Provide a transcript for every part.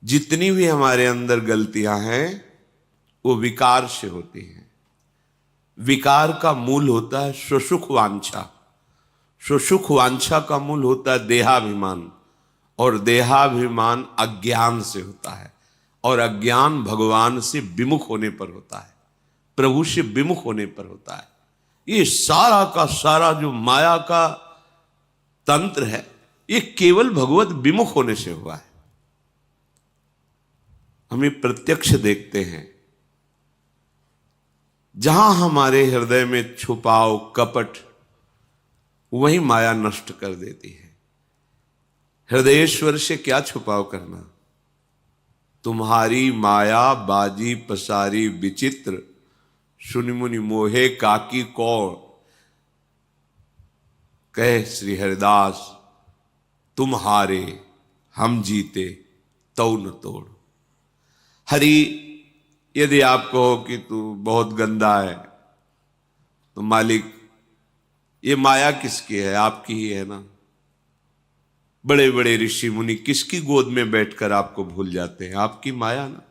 जितनी भी हमारे अंदर गलतियां हैं वो विकार से होती हैं। विकार का मूल होता है स्वसुख वांछा, स्वसुख वांछा का मूल होता है देहाभिमान, और देहाभिमान अज्ञान से होता है, और अज्ञान भगवान से विमुख होने पर होता है, प्रभु से विमुख होने पर होता है। ये सारा का सारा जो माया का तंत्र है ये केवल भगवत विमुख होने से हुआ है। हमें प्रत्यक्ष देखते हैं, जहां हमारे हृदय में छुपाव कपट, वही माया नष्ट कर देती है। हृदयेश्वर से क्या छुपाव करना? तुम्हारी माया बाजी पसारी विचित्र, सुनि मुनि मोहे काकी कौन, कहे श्री हरिदास तुम हारे हम जीते तौ न तोड़। हरि यदि आप कहो कि तू बहुत गंदा है, तो मालिक ये माया किसकी है? आपकी ही है ना। बड़े बड़े ऋषि मुनि किसकी गोद में बैठकर आपको भूल जाते हैं? आपकी माया ना।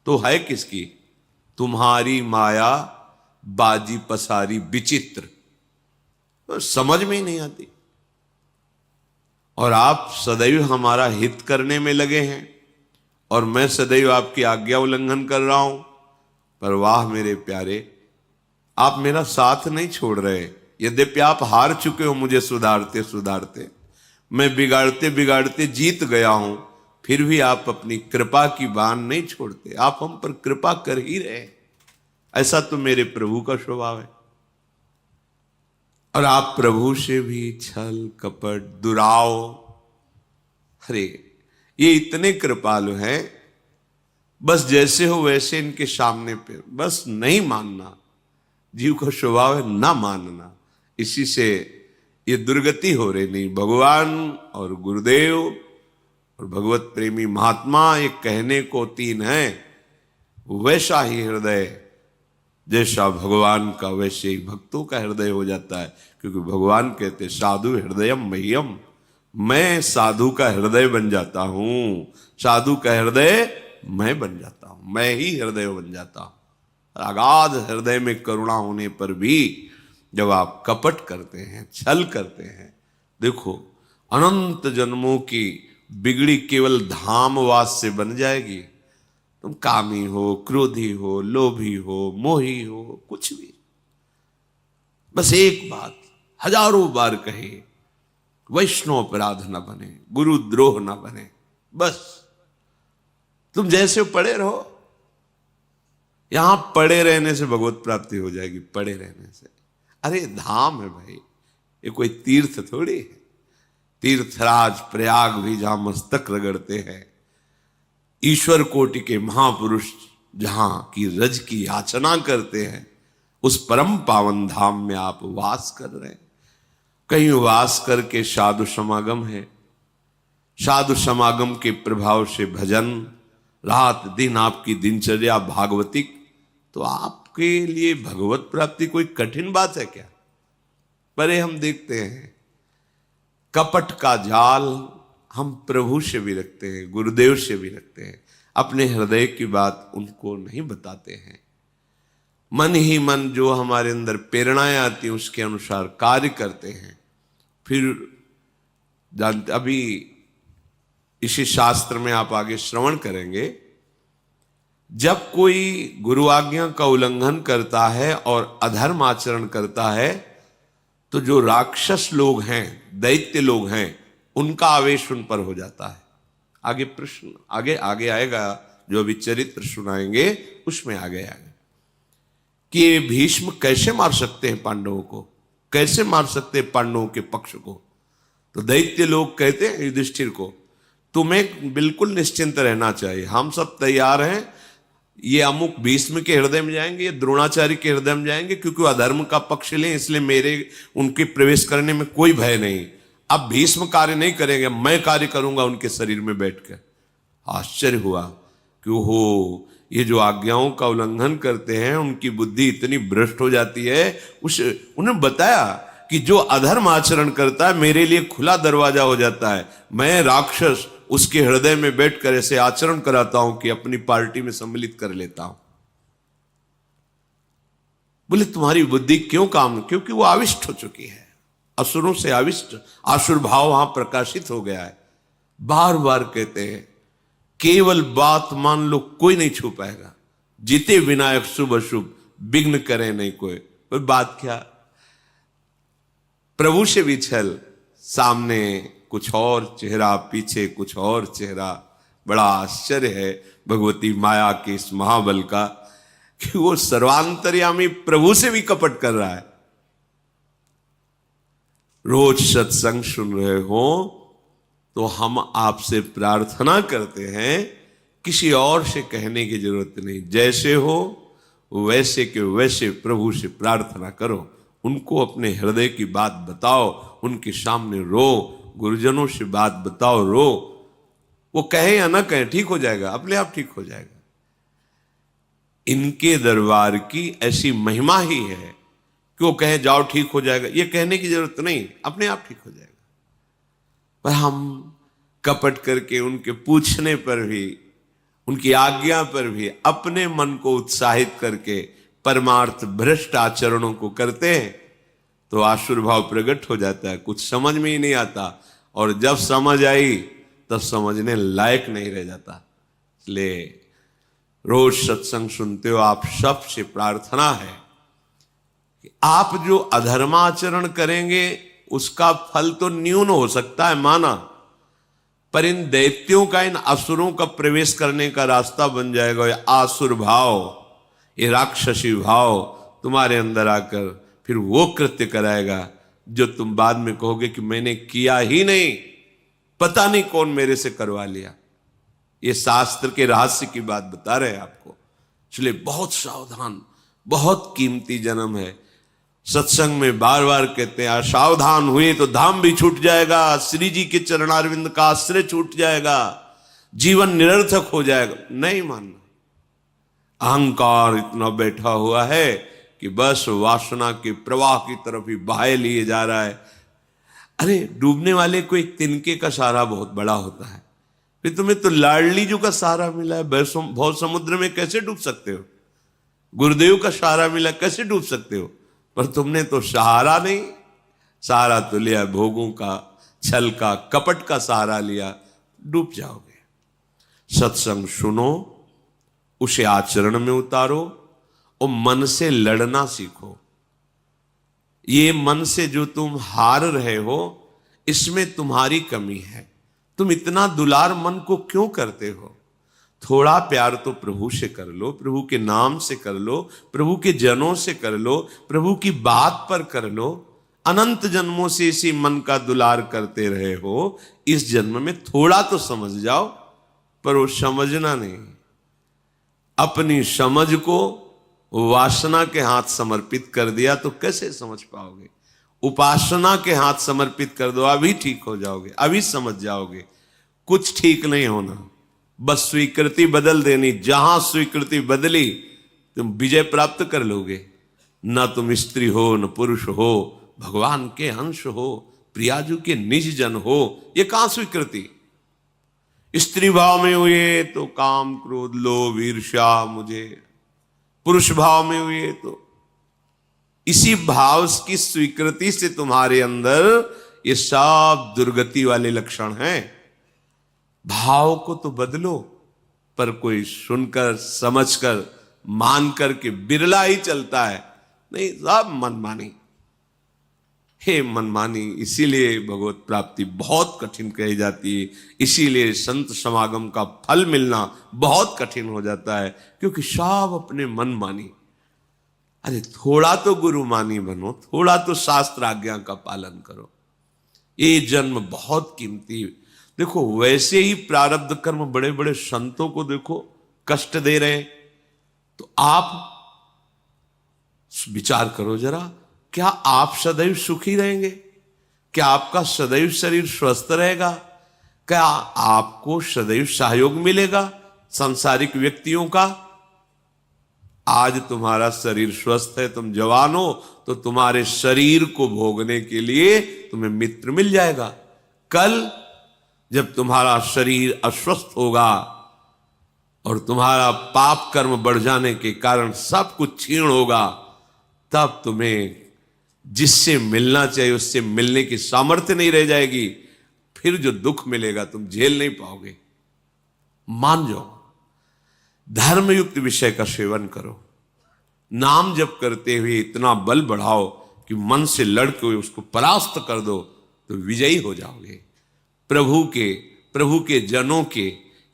तो है किसकी? तुम्हारी माया बाजी पसारी विचित्र, तो समझ में ही नहीं आती। और आप सदैव हमारा हित करने में लगे हैं, और मैं सदैव आपकी आज्ञा उल्लंघन कर रहा हूं। पर वाह मेरे प्यारे, आप मेरा साथ नहीं छोड़ रहे। यद्यपि आप हार चुके हो मुझे सुधारते सुधारते, मैं बिगाड़ते बिगाड़ते जीत गया हूं, फिर भी आप अपनी कृपा की बाण नहीं छोड़ते। आप हम पर कृपा कर ही रहे। ऐसा तो मेरे प्रभु का स्वभाव है। और आप प्रभु से भी छल कपट दुराव, अरे ये इतने कृपालु हैं, बस जैसे हो वैसे इनके सामने पे बस नहीं मानना। जीव का स्वभाव है ना मानना, इसी से ये दुर्गति हो रही। नहीं, भगवान और गुरुदेव और भगवत प्रेमी महात्मा ये कहने को तीन है। वैसा ही हृदय जैसा भगवान का, वैसे ही भक्तों का हृदय हो जाता है। क्योंकि भगवान कहते साधु हृदयम मह्यम, मैं साधु का हृदय बन जाता हूं। साधु का हृदय मैं बन जाता हूं, मैं ही हृदय बन जाता हूं। अगाध हृदय में करुणा होने पर भी जब आप कपट करते हैं, छल करते हैं, देखो अनंत जन्मों की बिगड़ी केवल धामवास से बन जाएगी। तुम कामी हो, क्रोधी हो, लोभी हो, मोही हो, कुछ भी, बस एक बात हजारों बार कहे, वैष्णव अपराध न बने, गुरु द्रोह न बने। बस तुम जैसे पड़े रहो। यहां पड़े रहने से भगवत प्राप्ति हो जाएगी, पड़े रहने से। अरे धाम है भाई, ये कोई तीर्थ थोड़ी है। तीर्थराज प्रयाग भी जहां मस्तक रगड़ते हैं, ईश्वर कोटि के महापुरुष जहां की रज की याचना करते हैं, उस परम पावन धाम में आप वास कर रहे हैं। कहीं वास करके साधु समागम है, साधु समागम के प्रभाव से भजन, रात दिन आपकी दिनचर्या भागवतिक, तो आपके लिए भगवत प्राप्ति कोई कठिन बात है क्या? परे हम देखते हैं कपट का जाल हम प्रभु से भी रखते हैं, गुरुदेव से भी रखते हैं। अपने हृदय की बात उनको नहीं बताते हैं। मन ही मन जो हमारे अंदर प्रेरणाएं आती हैं उसके अनुसार कार्य करते हैं। फिर जानते, अभी इसी शास्त्र में आप आगे श्रवण करेंगे, जब कोई गुरु आज्ञा का उल्लंघन करता है और अधर्म आचरण करता है, तो जो राक्षस लोग हैं, दैत्य लोग हैं, उनका आवेश उन पर हो जाता है। आगे प्रश्न आगे आएगा, जो अभी चरित्र सुनाएंगे उसमें आगे आएगा कि ये भीष्म कैसे मार सकते हैं पांडवों को, कैसे मार सकते हैं पांडवों के पक्ष को। तो दैत्य लोग कहते हैं युधिष्ठिर को, तुम्हें बिल्कुल निश्चिंत रहना चाहिए, हम सब तैयार हैं। ये अमुक भीष्म के हृदय में जाएंगे, ये द्रोणाचार्य के हृदय में जाएंगे, क्योंकि वो अधर्म का पक्ष लें, इसलिए मेरे उनके प्रवेश करने में कोई भय नहीं। अब भीष्म कार्य नहीं करेंगे, मैं कार्य करूंगा उनके शरीर में बैठकर। आश्चर्य हुआ कि हो, ये जो आज्ञाओं का उल्लंघन करते हैं उनकी बुद्धि इतनी भ्रष्ट हो जाती है। उन्हें बताया कि जो अधर्म आचरण करता है मेरे लिए खुला दरवाजा हो जाता है। मैं राक्षस उसके हृदय में बैठकर ऐसे आचरण कराता हूं कि अपनी पार्टी में सम्मिलित कर लेता हूं। बोले तुम्हारी बुद्धि क्यों काम, क्योंकि वो आविष्ट हो चुकी है, असुरों से आविष्ट, आसुर भाव वहां प्रकाशित हो गया है। बार बार कहते हैं केवल बात मान लो, कोई नहीं छू पाएगा, जीते विनायक शुभ अशुभ, विघ्न करे नहीं कोई। पर बात क्या, प्रभु से भी छल, सामने कुछ और चेहरा, पीछे कुछ और चेहरा। बड़ा आश्चर्य है भगवती माया के इस महाबल का कि वो सर्वांतर्यामी प्रभु से भी कपट कर रहा है। रोज सत्संग सुन रहे हो तो हम आपसे प्रार्थना करते हैं, किसी और से कहने की जरूरत नहीं, जैसे हो वैसे के वैसे प्रभु से प्रार्थना करो, उनको अपने हृदय की बात बताओ, उनके सामने रो, गुरुजनों से बात बताओ, रो। वो कहे या ना कहे ठीक हो जाएगा, अपने आप ठीक हो जाएगा। इनके दरबार की ऐसी महिमा ही है कि वो कहे जाओ ठीक हो जाएगा, ये कहने की जरूरत नहीं, अपने आप ठीक हो जाएगा। पर हम कपट करके उनके पूछने पर भी, उनकी आज्ञा पर भी अपने मन को उत्साहित करके परमार्थ भ्रष्ट आचरणों को करते हैं तो आसुर भाव प्रकट हो जाता है, कुछ समझ में ही नहीं आता, और जब समझ आई तब समझने लायक नहीं रह जाता। इसलिए रोज सत्संग सुनते हो, आप सबसे प्रार्थना है कि आप जो अधर्माचरण करेंगे उसका फल तो न्यून हो सकता है माना, पर इन दैत्यों का, इन असुरों का प्रवेश करने का रास्ता बन जाएगा। ये आसुर भाव, ये राक्षसी भाव तुम्हारे अंदर आकर फिर वो कृत्य कराएगा जो तुम बाद में कहोगे कि मैंने किया ही नहीं, पता नहीं कौन मेरे से करवा लिया। ये शास्त्र के रहस्य की बात बता रहे हैं आपको। इसलिए बहुत सावधान, बहुत कीमती जन्म है। सत्संग में बार बार कहते हैं सावधान हुए तो धाम भी छूट जाएगा, श्री जी के चरणारविंद का आश्रय छूट जाएगा, जीवन निरर्थक हो जाएगा। नहीं मानना, अहंकार इतना बैठा हुआ है कि बस वासना के प्रवाह की तरफ ही बहाए लिए जा रहा है। अरे डूबने वाले को एक तिनके का सहारा बहुत बड़ा होता है, फिर तुम्हें तो लाडली जी का सहारा मिला है, बहुत समुद्र में कैसे डूब सकते हो? गुरुदेव का सहारा मिला, कैसे डूब सकते हो? पर तुमने तो सहारा नहीं, सहारा तो लिया भोगों का, छल का, कपट का सहारा लिया, डूब जाओगे। सत्संग सुनो, उसे आचरण में उतारो और मन से लड़ना सीखो। ये मन से जो तुम हार रहे हो, इसमें तुम्हारी कमी है। तुम इतना दुलार मन को क्यों करते हो? थोड़ा प्यार तो प्रभु से कर लो, प्रभु के नाम से कर लो, प्रभु के जनों से कर लो, प्रभु की बात पर कर लो। अनंत जन्मों से इसी मन का दुलार करते रहे हो, इस जन्म में थोड़ा तो समझ जाओ। पर वो समझना नहीं, अपनी समझ को वासना के हाथ समर्पित कर दिया तो कैसे समझ पाओगे? उपासना के हाथ समर्पित कर दो, अभी ठीक हो जाओगे, अभी समझ जाओगे। कुछ ठीक नहीं होना, बस स्वीकृति बदल देनी। जहां स्वीकृति बदली तुम विजय प्राप्त कर लोगे। न तुम स्त्री हो, न पुरुष हो, भगवान के अंश हो, प्रियाजू के निज जन हो, ये कहां स्वीकृति? स्त्री भाव में हुए तो काम, क्रोध, लोभ, ईर्ष्या मुझे, पुरुष भाव में हुए तो इसी भाव की स्वीकृति से तुम्हारे अंदर ये सब दुर्गति वाले लक्षण हैं। भाव को तो बदलो, पर कोई सुनकर, समझकर, मानकर के बिरला ही चलता है। नहीं, सब मनमानी। हे मनमानी, इसीलिए भगवत प्राप्ति बहुत कठिन कही जाती है, इसीलिए संत समागम का फल मिलना बहुत कठिन हो जाता है, क्योंकि सब अपने मनमानी। अरे थोड़ा तो गुरुमानी बनो, थोड़ा तो शास्त्र आज्ञा का पालन करो। ये जन्म बहुत कीमती। देखो वैसे ही प्रारब्ध कर्म बड़े बड़े संतों को देखो कष्ट दे रहे हैं, तो आप विचार करो जरा, क्या आप सदैव सुखी रहेंगे? क्या आपका सदैव शरीर स्वस्थ रहेगा? क्या आपको सदैव सहयोग मिलेगा सांसारिक व्यक्तियों का? आज तुम्हारा शरीर स्वस्थ है, तुम जवान हो, तो तुम्हारे शरीर को भोगने के लिए तुम्हें मित्र मिल जाएगा। कल जब तुम्हारा शरीर अस्वस्थ होगा और तुम्हारा पाप कर्म बढ़ जाने के कारण सब कुछ क्षीण होगा, तब तुम्हें जिससे मिलना चाहिए उससे मिलने की सामर्थ्य नहीं रह जाएगी। फिर जो दुख मिलेगा तुम झेल नहीं पाओगे। मान जाओ, धर्मयुक्त विषय का सेवन करो, नाम जप करते हुए इतना बल बढ़ाओ कि मन से लड़के उसको परास्त कर दो, तो विजयी हो जाओगे। प्रभु के जनों के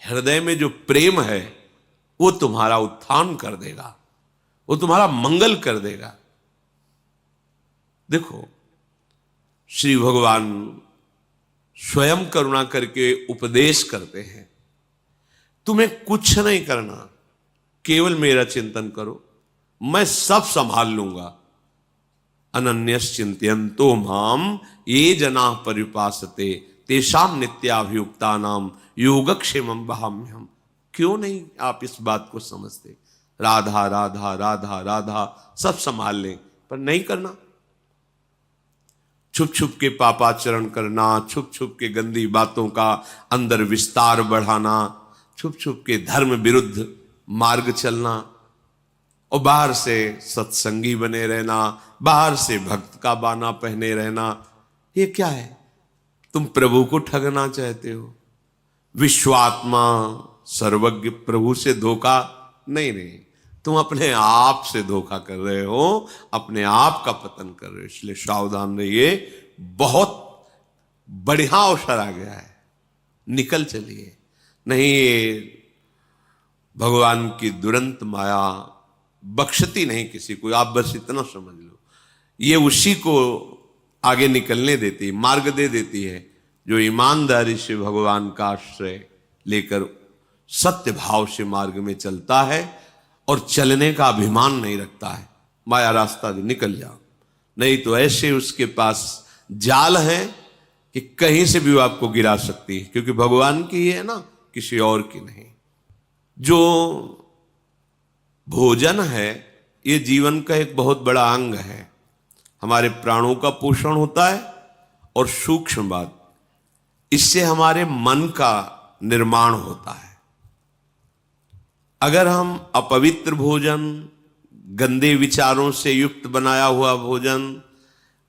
हृदय में जो प्रेम है वो तुम्हारा उत्थान कर देगा, वो तुम्हारा मंगल कर देगा। देखो, श्री भगवान स्वयं करुणा करके उपदेश करते हैं, तुम्हें कुछ नहीं करना, केवल मेरा चिंतन करो, मैं सब संभाल लूंगा। अनन्यस चिंतयन्तो माम ये जना परिपासते तेषाम नित्याभियुक्ता नाम योगक्षेमं वहाम्यहम्। क्यों नहीं आप इस बात को समझते? राधा राधा राधा राधा सब संभाल लें, पर नहीं करना। छुप छुप के पापाचरण करना, छुप छुप के गंदी बातों का अंदर विस्तार बढ़ाना, छुप छुप के धर्म विरुद्ध मार्ग चलना, और बाहर से सत्संगी बने रहना, बाहर से भक्त का बाना पहने रहना, ये क्या है? तुम प्रभु को ठगना चाहते हो। विश्वात्मा सर्वज्ञ प्रभु से धोखा नहीं, तुम अपने आप से धोखा कर रहे हो, अपने आप का पतन कर रहे हो। इसलिए सावधान रहिए, बहुत बढ़िया अवसर आ गया है, निकल चलिए। नहीं, भगवान की दुरंत माया बख्शती नहीं किसी को, आप बस इतना समझ लो। ये उसी को आगे निकलने देती, मार्ग दे देती है जो ईमानदारी से भगवान का आश्रय लेकर सत्य भाव से मार्ग में चलता है और चलने का अभिमान नहीं रखता है। माया रास्ता दे, निकल जाओ, नहीं तो ऐसे उसके पास जाल है कि कहीं से भी वो आपको गिरा सकती है, क्योंकि भगवान की है ना, किसी और की नहीं। जो भोजन है ये जीवन का एक बहुत बड़ा अंग है, हमारे प्राणों का पोषण होता है, और सूक्ष्म बात, इससे हमारे मन का निर्माण होता है। अगर हम अपवित्र भोजन, गंदे विचारों से युक्त बनाया हुआ भोजन,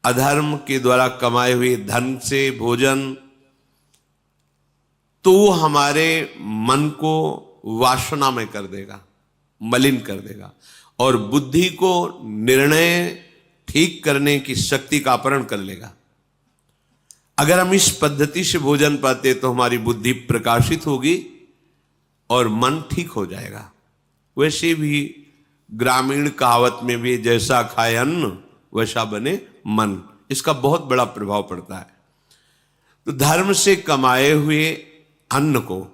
अधर्म के द्वारा कमाए हुए धन से भोजन, तो वो हमारे मन को वासना में कर देगा, मलिन कर देगा, और बुद्धि को निर्णय ठीक करने की शक्ति का अपहरण कर लेगा। अगर हम इस पद्धति से भोजन पाते तो हमारी बुद्धि प्रकाशित होगी और मन ठीक हो जाएगा। वैसे भी ग्रामीण कहावत में भी जैसा खाए अन्न वैसा बने मन, इसका बहुत बड़ा प्रभाव पड़ता है। तो धर्म से कमाए हुए अन्न को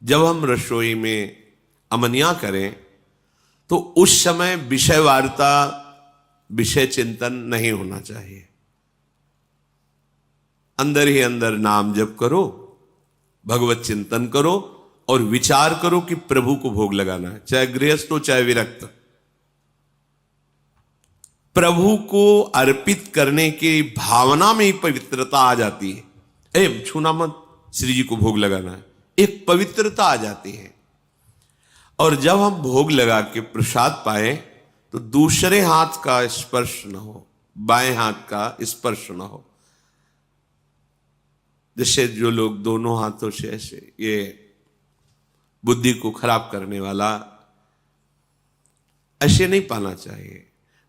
जब हम रसोई में अमनिया करें तो उस समय विषय वार्ता, विषय चिंतन नहीं होना चाहिए। अंदर ही अंदर नाम जप करो, भगवत चिंतन करो और विचार करो कि प्रभु को भोग लगाना है, चाहे गृहस्थ हो चाहे विरक्त। प्रभु को अर्पित करने की भावना में ही पवित्रता आ जाती है। छूना मत, श्री जी को भोग लगाना है, एक पवित्रता आ जाती है। और जब हम भोग लगा के प्रसाद पाए तो दूसरे हाथ का स्पर्श न हो, बाएं हाथ का स्पर्श न हो। जैसे जो लोग दोनों हाथों से ऐसे, ये बुद्धि को खराब करने वाला, ऐसे नहीं पाना चाहिए।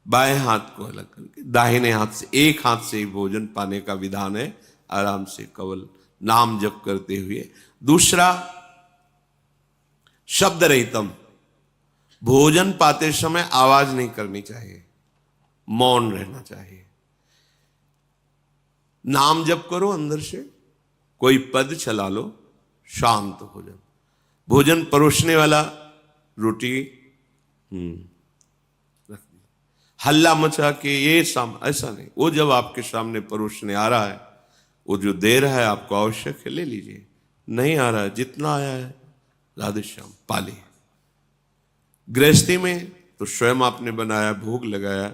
बाएं हाथ को अलग करके दाहिने हाथ से, एक हाथ से ही भोजन पाने का विधान है, आराम से केवल नाम जप करते हुए। दूसरा, शब्द रहितम, भोजन पाते समय आवाज नहीं करनी चाहिए, मौन रहना चाहिए। नाम जप करो अंदर से, कोई पद चला लो, शांत हो जाओ। भोजन परोसने वाला रोटी रख दी, हल्ला मचा के ये ऐसा नहीं। वो जब आपके सामने परोसने आ रहा है, वो जो दे रहा है आपको आवश्यक है, ले लीजिए। नहीं आ रहा है, जितना आया है राधे श्याम पाली। गृहस्थी में तो स्वयं आपने बनाया, भोग लगाया,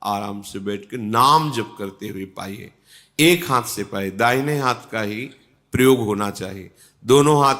आराम से बैठ के नाम जप करते हुए पाइए। एक हाथ से पाए, दाहिने हाथ का ही प्रयोग होना चाहिए। दोनों हाथ